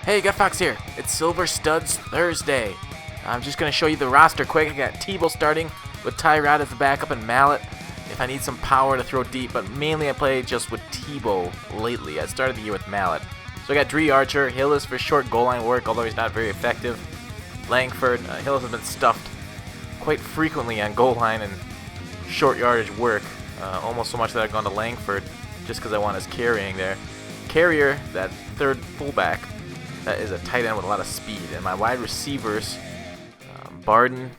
Hey, GutFoxx here. It's Silver Studs Thursday. I'm just going to show you the roster quick. I got Tebow starting with Tyrod as the backup and Mallet if I need some power to throw deep, but mainly I play just with Tebow lately. I started the year with Mallet. So I got Dree Archer, Hillis for short goal line work, although he's not very effective. Langford, Hillis has been stuffed quite frequently on goal line and short yardage work, almost so much that I've gone to Langford just because I want his carrying there. Carrier, that third fullback, that is a tight end with a lot of speed. And my wide receivers, Barden,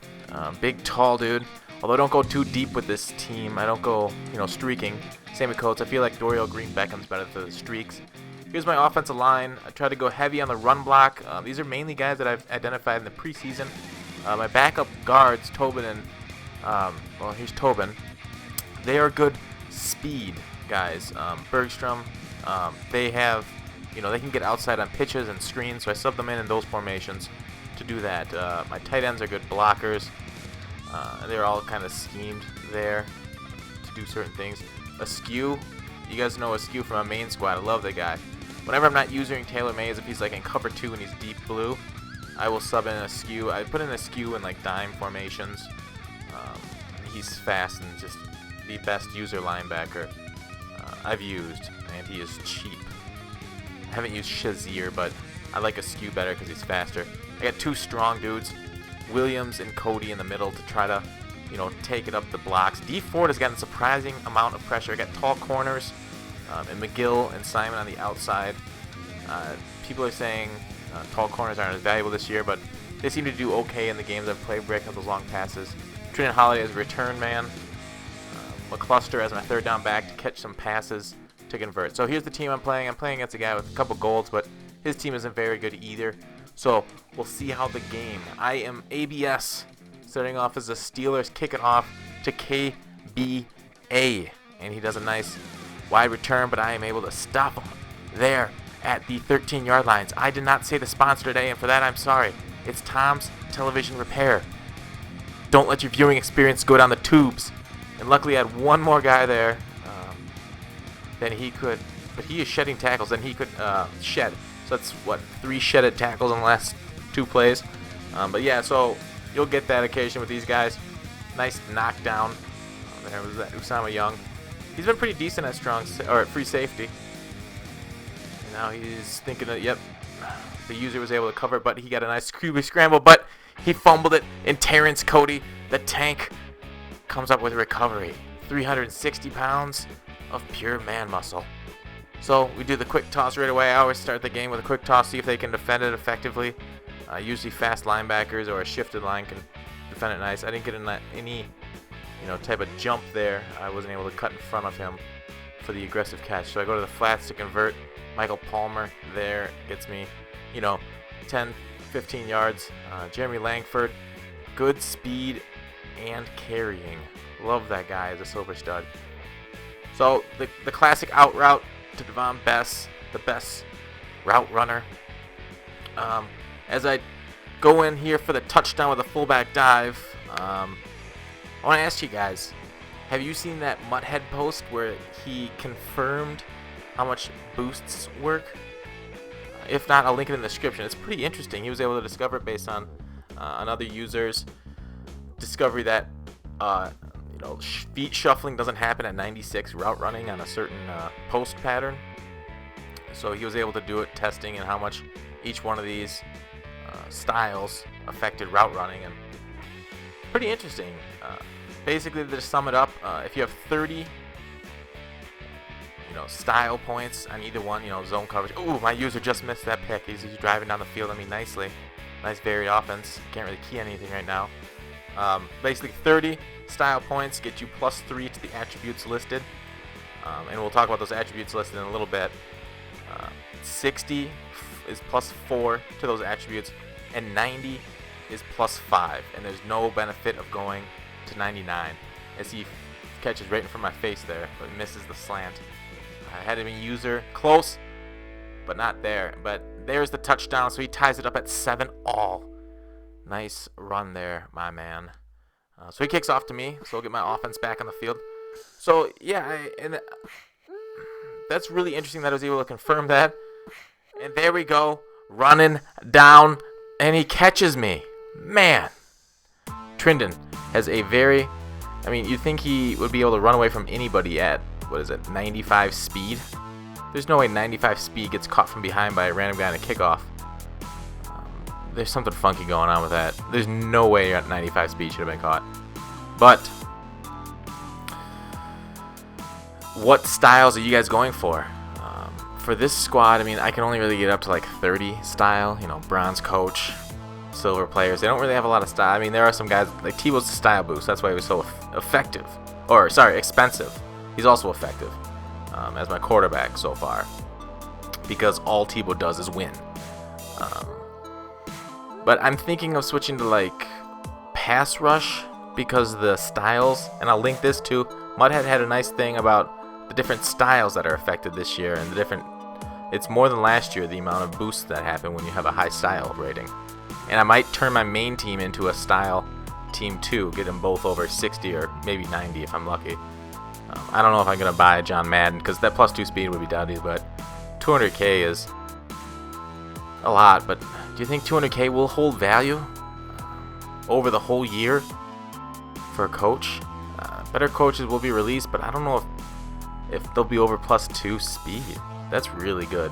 big tall dude. Although I don't go too deep with this team, I don't go streaking. Same with Coates. I feel like Dorial Green Beckham's better for the streaks. Here's my offensive line. I try to go heavy on the run block. These are mainly guys that I've identified in the preseason. My backup guards, Tobin and here's Tobin. They are good speed guys. Bergstrom, they have, they can get outside on pitches and screens, so I sub them in those formations to do that. My tight ends are good blockers. They're all kind of schemed there to do certain things. Askew, you guys know Askew from my main squad. I love that guy. Whenever I'm not using Taylor Mays, if he's like in cover 2 and he's deep blue, I will sub in Askew. I put in Askew in like dime formations. He's fast and just the best user linebacker I've used, and he is cheap. I haven't used Shazier, but I like Askew better because he's faster. I got two strong dudes, Williams and Cody in the middle to try to, take it up the blocks. D Ford has gotten a surprising amount of pressure. I got tall corners, and McGill and Simon on the outside. People are saying tall corners aren't as valuable this year, but they seem to do okay in the games I've played, breaking up those long passes. Trina Holiday as a return man. McCluster as my third down back to catch some passes to convert. So here's the team I'm playing. I'm playing against a guy with a couple golds, but his team isn't very good either. So we'll see how the game. I am ABS, starting off as the Steelers, kicking off to KBA. And he does a nice wide return, but I am able to stop him there at the 13-yard lines. I did not say the sponsor today, and for that I'm sorry. It's Tom's Television Repair. Don't let your viewing experience go down the tubes. And luckily I had one more guy there. Then he could, but he is shedding tackles, and he could shed. So that's, 3 shedded tackles in the last 2 plays. But yeah, so you'll get that occasion with these guys. Nice knockdown. There was that Usama Young. He's been pretty decent at free safety. And now he's thinking that, yep, the user was able to cover it, but he got a nice QB scramble, but he fumbled it. And Terrence Cody, the tank, comes up with a recovery. 360 pounds of pure man muscle. So we do the quick toss right away. I always start the game with a quick toss, see if they can defend it effectively. Usually fast linebackers or a shifted line can defend it nice. I didn't get in any type of jump there. I wasn't able to cut in front of him for the aggressive catch. So I go to the flats to convert. Michael Palmer there gets me 10, 15 yards. Jeremy Langford, good speed and carrying. Love that guy as a silver stud. So the classic out route to Devon Bess, the best route runner. As I go in here for the touchdown with a fullback dive, I want to ask you guys, have you seen that Mutthead post where he confirmed how much boosts work? If not, I'll link it in the description. It's pretty interesting. He was able to discover it based on another user's discovery that feet shuffling doesn't happen at 96 route running on a certain post pattern. So he was able to do it, testing and how much each one of these styles affected route running, and pretty interesting. Basically, to sum it up, if you have 30 style points on either one, zone coverage. Ooh, my user just missed that pick. He's driving down the field on me nicely. Nice varied offense. Can't really key anything right now. Basically 30 style points get you +3 to the attributes listed, and we'll talk about those attributes listed in a little bit. 60 is +4 to those attributes, and 90 is +5, and there's no benefit of going to 99 as he catches right in front of my face there, but misses the slant. I had him in user close, but not there. But there's the touchdown, so he ties it up at 7-all. Nice run there, my man. So he kicks off to me, so I'll get my offense back on the field. So yeah, that's really interesting that I was able to confirm that. And there we go. running down, and he catches me. Man, Trindon has a very, I mean, you'd think he would be able to run away from anybody at, 95 speed? There's no way 95 speed gets caught from behind by a random guy in a kickoff. There's something funky going on with that. There's no way at 95 speed should have been caught. But what styles are you guys going for? For this squad, I mean, I can only really get up to like 30 style. You know, bronze coach, silver players. They don't really have a lot of style. I mean, there are some guys like Tebow's a style boost. That's why he was so effective. Or sorry, expensive. He's also effective as my quarterback so far, because all Tebow does is win. But I'm thinking of switching to like pass rush because the styles, and I'll link this too. Mudhead had a nice thing about the different styles that are affected this year, and the different. It's more than last year, the amount of boosts that happen when you have a high style rating. And I might turn my main team into a style team too, get them both over 60 or maybe 90 if I'm lucky. I don't know if I'm going to buy John Madden because that +2 speed would be dowdy, but 200k is a lot. But do you think 200k will hold value over the whole year for a coach? Better coaches will be released, but I don't know if they'll be over +2 speed. That's really good.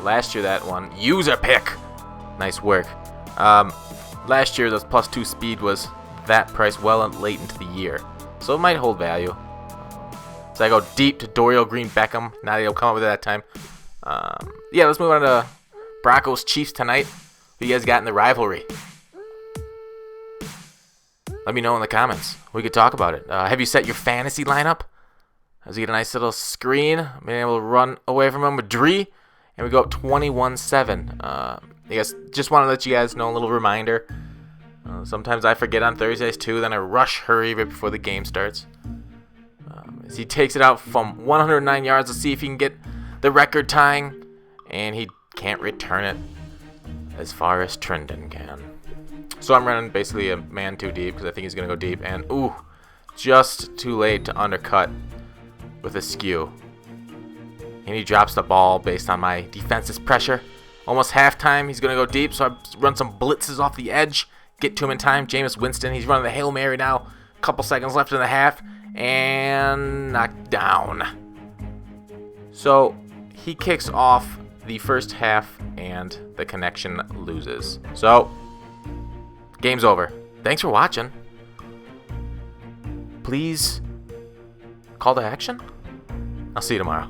Last year that one, user pick. Nice work. Last year the +2 speed was that price well late into the year, so it might hold value. So I go deep to Dorial Green Beckham. Now he'll come up with it that time. Yeah, let's move on to Broncos Chiefs tonight. Who you guys got in the rivalry? Let me know in the comments. We could talk about it. Have you set your fantasy lineup? As we get a nice little screen, being able to run away from him with Dree, and we go up 21-7. I guess just want to let you guys know a little reminder. Sometimes I forget on Thursdays too, then I hurry right before the game starts. As he takes it out from 109 yards to see if he can get the record tying, and he can't return it as far as Trindon can. So I'm running basically a man too deep because I think he's going to go deep, and ooh, just too late to undercut with a skew. And he drops the ball based on my defense's pressure. Almost halftime, he's going to go deep, so I run some blitzes off the edge, get to him in time. Jameis Winston, he's running the Hail Mary now. Couple seconds left in the half, and knocked down. So he kicks off the first half, and the connection loses. So, game's over. Thanks for watching. Please call to action. I'll see you tomorrow.